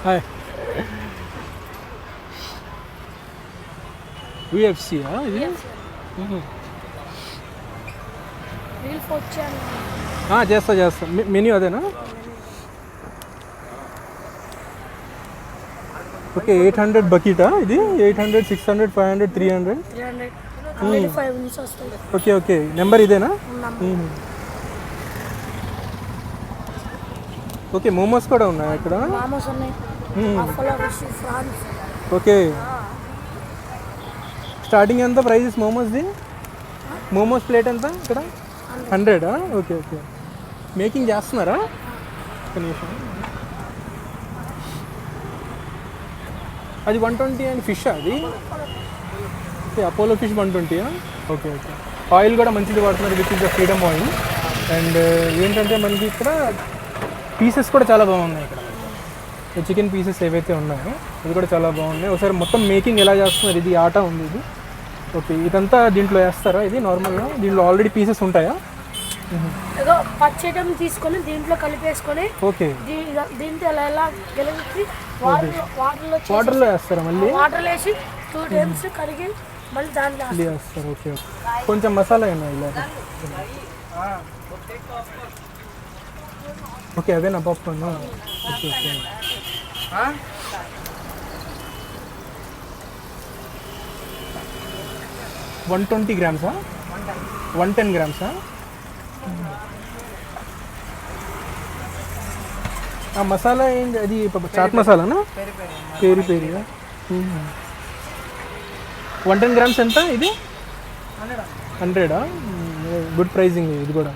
Hi UFC ఇది చేస్తా menu అదేనా? ఓకే 800 బకెటా ఇది? 800, 600, 500, 300. ఓకే ఓకే నెంబర్ ఇదేనా? ఓకే మోమోస్ కూడా ఉన్నాయి ఇక్కడ. ఓకే స్టార్టింగ్ ఎంత ప్రైజెస్ మోమోస్ది? మోమోస్ ప్లేట్ ఎంత ఇక్కడ? 100. ఓకే ఓకే మేకింగ్ చేస్తున్నారా? ఒక నిమిషం. అది 120 అండ్ ఫిష్ అది? Okay Apollo fish 120. Okay okay oil కూడా మంచిది వాడుతున్నారు, with is the freedom oil. And ఏంటంటే మనకి ఇక్కడ పీసెస్ కూడా చాలా బాగున్నాయి. ఇక్కడ చికెన్ పీసెస్ ఏవైతే ఉన్నాయో ఇది కూడా చాలా బాగున్నాయి. ఒకసారి మొత్తం మేకింగ్ ఎలా చేస్తున్నారు? ఇది ఆట ఉంది ఇది. ఓకే ఇదంతా దీంట్లో వేస్తారా? ఇది నార్మల్గా దీంట్లో ఆల్రెడీ పీసెస్ ఉంటాయా? పచ్చడం తీసుకొని దీంట్లో కలిపేసుకొని ఓకే దీంట్లో ఎలా గెలిచి వాటర్లో వేస్తారా? మళ్ళీ వాటర్లో వేసి 2 times కడిగి మళ్ళీ దాంట్లో వేస్తారు. ఓకే కొంచెం మసాలా అయినా ఇలా. ఓకే అవేనా popcorn? Okay okay 120 grams 110 grams ఆ మసాలా ఏంటి? అది చాట్ మసాలానా? పేరు 110 grams ఎంత ఇది? 100. గుడ్ ప్రైజింగ్ ఇది కూడా.